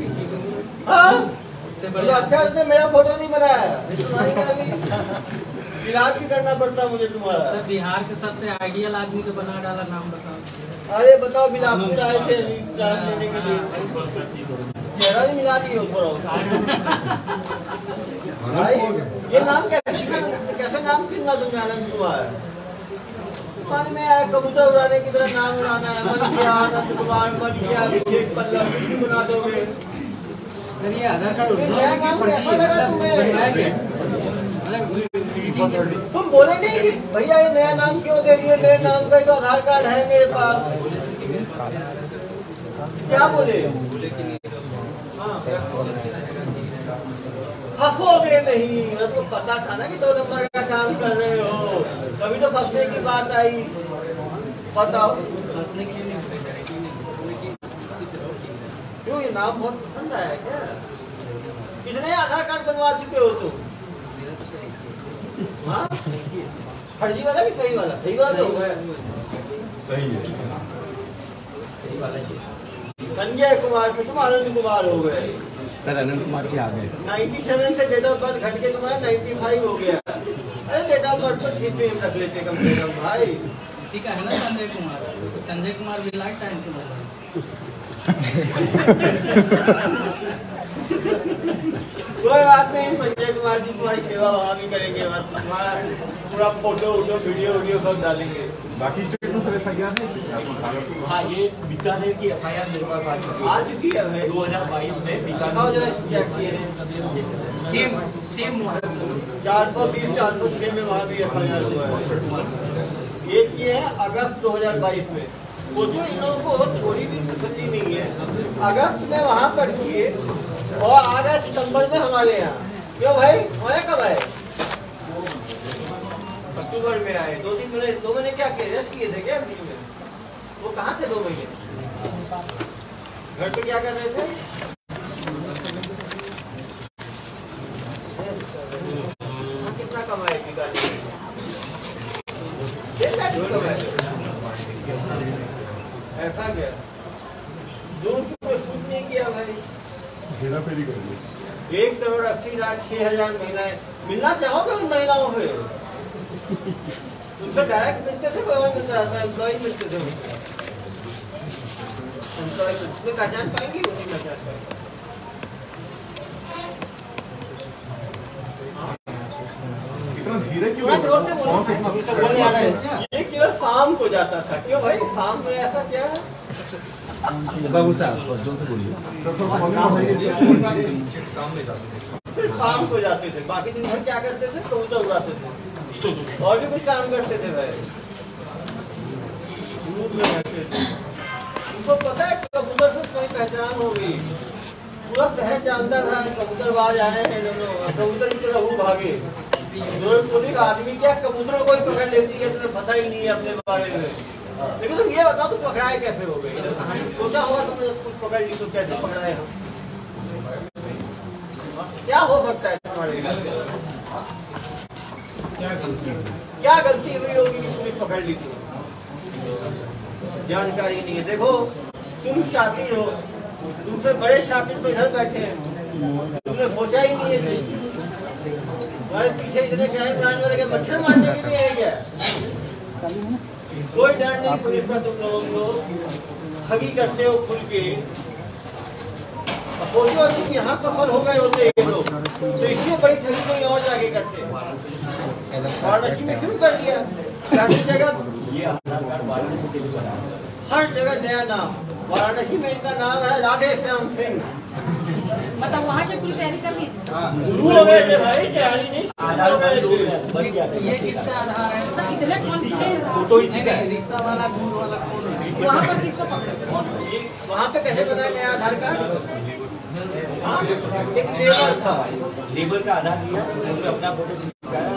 हाँ तो अच्छा इसने मेरा फोटो नहीं बनाया, इलाज भी करना पड़ता मुझे तुम्हारा। सर बिहार के सबसे आइडियल आदमी को बना डाला, नाम बताओ। अरे बताओ, बिलासपुर आए थे इलाज लेने के लिए, चेहरा भी मिला दिए हो थोड़ा भाई। ये नाम कैसे नाम चुनना तुमने आनंद कुमार? मन में आया कबूतर उड़ाने की तरह नाम उड़ाना है। मन किया आनंद कुमार, मन किया अभिषेक पल्लव, कुछ बना दोगे। सर ये आधार कार्ड नया नाम कैसा लगा तुम्हें? तुम बोले नहीं कि भैया ये नया नाम क्यों दे दिए? मेरे नाम का तो आधार कार्ड है मेरे पास। क्या बोले? हंसोगे नहीं, मैं तो पता था ना कि 2 नंबर का काम कर रहे हो, तभी तो फंसने की बात आई। बताओ क्यों? ये नाम बहुत पसंद आया क्या? कितने आधार कार्ड बनवा चुके हो तुम? हाँ फर्जी वाला कि सही वाला? सही वाला तो है, सही है। संजय कुमार से तुम आनंद कुमार हो गए। सर अनंत कुमार जी आ गए। 97 से डेट ऑफ बर्थ घट के तुम्हारा 95 हो गया। अरे डेट ऑफ बर्थ तो ठीक नहीं रख लेते कम से कम भाई। इसी का है ना संजय कुमार। संजय कुमार भी लाइफ टाइम से कोई बात नहीं, संजय कुमार जी तुम्हारी सेवा वहाँ भी करेंगे, बस तुम्हारा पूरा फोटो वीडियो सब डालेंगे। बाकी स्टेट में सर FIR है? हाँ ये बीकानेर की FIR मेरे पास आ चुकी है। 2022 में बीकानेर सेम मॉडल 420-406 में वहाँ भी FIR हुआ है। ये किए हैं अगस्त 2022 में। वो जो इन लोगों को थोड़ी भी तसल्ली नहीं है, अगस्त में वहाँ पर किए और आ रहा सितम्बर में हमारे यहाँ। क्यों भाई हमारे कब आए? अक्टूबर में आए। 2 महीने क्या किए? रेस्ट किए थे क्या मीटिंग में? वो कहाँ थे 2 महीने? घर पे क्या कर रहे थे? कितना कमाए? ऐसा क्या? 2 रुपये सूट नहीं किया भाई। 1 करोड़ 80 लाख 6,000 महिलाएं। मिलना चाहोगे उन महिलाओं से? उनसे डायरेक्ट मिलते थे, कोई मिलता था, एम्प्लॉय मिलते थे। एम्प्लॉय पहचान पाएंगे, उन्हीं पहचान पाएंगे। जोर से बोलो। ये केवल शाम को जाता था। क्यों भाई, शाम में ऐसा क्या है? बाबू साहब जोर से बोलिए। फिर शाम को जाते थे, बाकी दिन भर क्या करते थे? कबूतर उड़ाते थे और भी कुछ काम करते थे भाई। दूध में रहते थे। उनको पता है कबूतर से कोई पहचान होगी। पूरा शहर जानता था कबूतरबाज आए हैं दोनों, कबूतर की तरह वो भागे। पुलिस आदमी क्या कबूतर को ही पकड़ लेती है, तुम्हें पता ही नहीं है अपने बारे में। लेकिन तुम ये बताओ तुम पकड़ाए कैसे हो गए? सोचा होगा तुमने कुछ पकड़ ली तो कैसे पकड़ाए हो? क्या हो सकता है तुम्हारे? क्या गलती हुई होगी कि पुलिस पकड़ ली? जानकारी नहीं है। देखो तुम शातिर हो, तुमसे बड़े शातिर तो इधर बैठे हैं, तुमने सोचा ही नहीं है तुम्हारे पीछे इतने क्राइम ब्रांच वाले के मच्छर मारने के लिए है क्या? कोई डर नहीं पुलिस का। तुम लोगों को ठगी करते हो खुल के। सोचो तुम यहाँ सफल हो गए होते ये लोग तो इससे बड़ी ठगी कोई और जाके करते। वाराणसी में क्यों कर दिया? सारी जगह हर जगह नया नाम। वाराणसी में इनका नाम है राधे श्याम सिंह। मतलब वहाँ की पूरी तैयारी कर ली थी? शुरू हो गए थे भाई, तैयारी नहीं। ये किसका आधार है? मतलब इतने कॉन्फिडेंस। फोटो इसी का है। रिक्शा वाला घूर वाला कौन है? वहाँ पर किसको पकड़े? वहाँ पे कैसे बना नया आधार कार्ड? हाँ, एक लेबर था, लेबर का आधार लिया, उसमें अपना फोटो चिपकाया।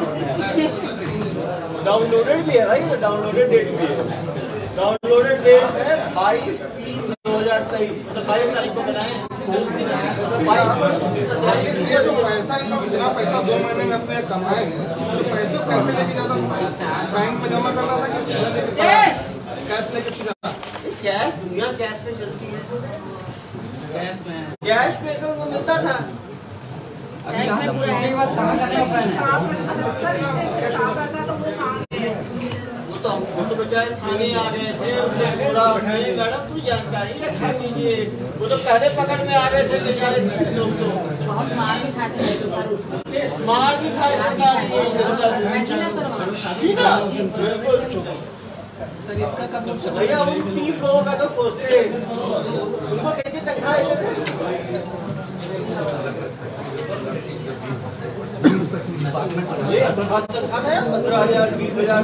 डाउनलोडेड भी है भाई, डाउनलोडेड डेट भी है। डाउनलोडेड डेट है 22/3/2023, मतलब 22 तारीख को बनाए। ये जो पैसा इन लोग इतना पैसा 2 महीने में अपने कमाए हैं, तो पैसे कैसे लेके जाता? बैंक में जमा करना था कि सीधा लेके कैश लेके सीधा? कैश, दुनिया कैश से चलती है। कैश में तो वो मिलता था। वो तो बेचारे थाने आ गए थे, उसने बोला मैडम तू जानकारी रखा कीजिए। वो तो पहले पकड़ में आ गए थे बेचारे लोग। तो बहुत मार भी खाते थे सर उसमें। मार भी खाए सर इसका कब भैया उन 30 लोगों का तो सोचते उनको कैसे तनख्वाह ये तनख्वाह है 15,000 20,000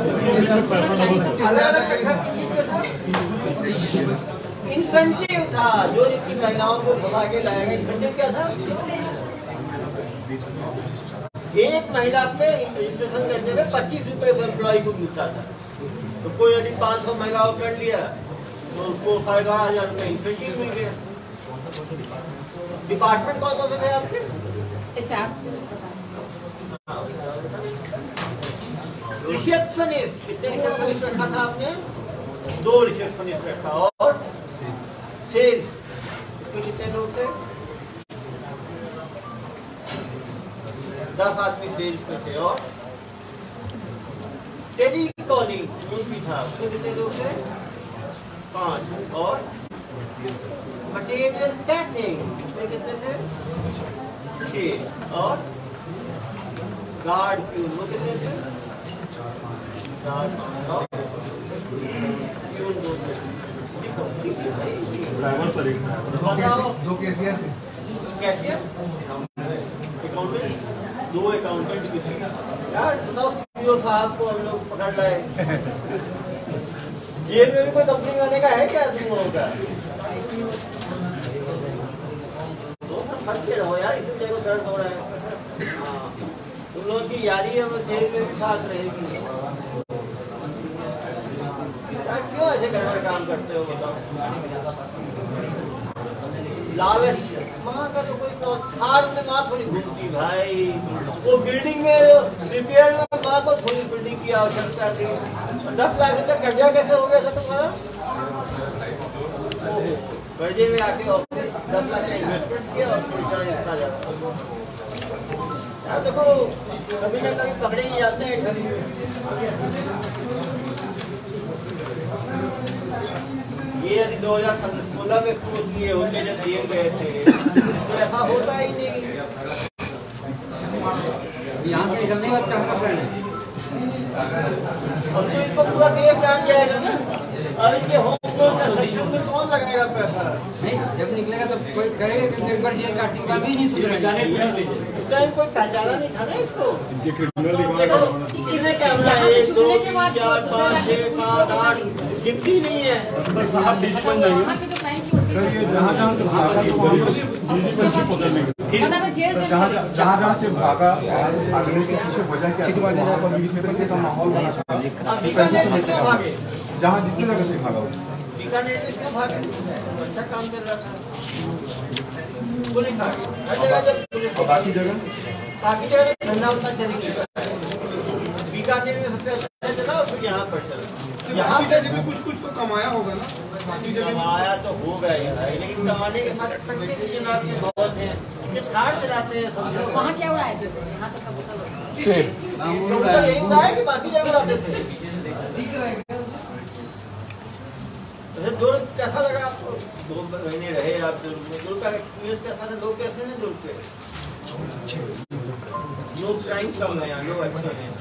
इंसेंटिव था जो इसी महिलाओं को भगा के लाएगा। इंसेंटिव क्या था? एक महिला पे रजिस्ट्रेशन करने में 25 रुपए एम्प्लॉय को मिलता था। तो कोई यदि 500 महिलाओं कर लिया तो उसको 12,500 रुपये इंसेंटिव मिल गया। डिपार्टमेंट कौन कौन से थे आपके? रिसेप्शनिस्ट कितने रिसेप्शनिस्ट रखा था आपने? 2 रिसेप्शनिस्ट रखा। और सेल्स कितने लोग थे? 10 आदमी सेल्स में थे। और टेली कॉलिंग भी था, उसमें कितने लोग थे? 5। और मटेरियल पैकिंग में कितने थे? 6। और गार्ड फ्यूल वो कितने थे? 4। और फ्यूल 2 थे। बताओ 2 कैशियर थे। कैशियर, अकाउंटेंट, 2 अकाउंटेंट भी थे। यार बताओ सीईओ साहब को हम लोग पकड़ लाए। जेल में भी कोई कंपनी आने का है क्या तुम लोगों का? फंसते रहो यार, इसलिए को दर्द हो रहा है। तुम लोगों की यारी है वो जेल में भी साथ रहेगी। क्यों ऐसे गड़बड़ काम करते हो बताओ? लालच माँ का तो कोई साल में माँ थोड़ी घूमती भाई। वो बिल्डिंग में रिपेयर में माँ को थोड़ी बिल्डिंग की आवश्यकता थी। 10 लाख रुपये कर्जा कैसे हो गया था तुम्हारा? कर्जे में आके 10 लाख का इन्वेस्टमेंट किया और इतना जाता। देखो कभी ना कभी पकड़े ही जाते हैं ठगी। ये यदि 2016 में सोच लिए होते जब जेल गए थे तो ऐसा होता ही नहीं। यहाँ से निकलने के बाद कहाँ का प्लान है? और तो इनको पूरा देश जान जाएगा ना। अब इनके होम ग्रोन कंस्ट्रक्शन में कौन लगाएगा पैसा? नहीं, जब निकलेगा तो कोई करेगा, क्योंकि एक बार जेल काटने के बाद ही नहीं सुधरेगा। इस टाइम कोई पहचाना नहीं था ना इसको। किसने कैमरा 1 2 3 4 5 6 7 8 गिनती नहीं है। साहब बीच बन जाएंगे। वहाँ के जो क्राइम की होती है जहाँ से भागा तो वहाँ जहाँ से भागा भागने के पीछे वजह क्या है? का माहौल बना जहाँ जितने जगह से भागा बीकानेर में क्यों भागे? अच्छा काम कर रहा था पुलिस हर जगह। जब बाकी जगह धंधा उतना चल गया। बीकानेर में सबसे अच्छा चला और फिर यहाँ पर चला। यहाँ पे कुछ तो कमाया होगा ना, बाकी जगह कमाया तो होगा ही भाई, लेकिन कमाने के साथ ठंडे के जनाब के बहुत हैं, ये ठाड़ चलाते हैं सब लोग। वहाँ क्या उड़ाए थे? यहाँ तो कबूतर कबूतर यही उड़ाए कि बाकी जगह उड़ाते थे? दूर कैसा लगा आपको? 2 महीने रहे आप दूर का एक्सपीरियंस कैसा था? लोग कैसे हैं दूर पे? लोग क्राइम कम है, लोग अच्छे हैं।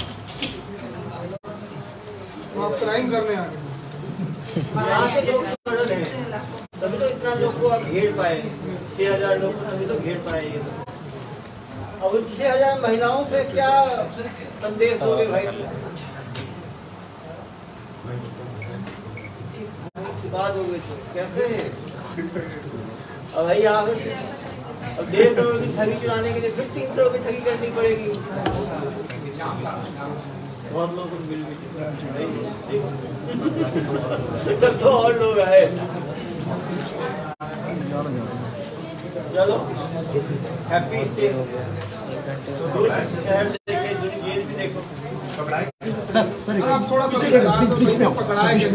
आप क्राइम करने आ गए। यहाँ के लोग सरल हैं, तभी तो इतना लोग को आप घेर पाए। 6000 लोग तभी तो घेर पाए। और 6000 महिलाओं से क्या संदेश दोगे भाई? बात हो गई तो कैसे? अब भाई आप अब 1.5 करोड़ की ठगी चुराने के लिए फिर 3 करोड़ की ठगी करनी पड़ेगी। बहुत लोगों को मिल भी तो और लोग आए। चलो हैप्पी स्टे। शहर देखे, जेल भी देखो। आप थोड़ा सा पकड़ाएंगे।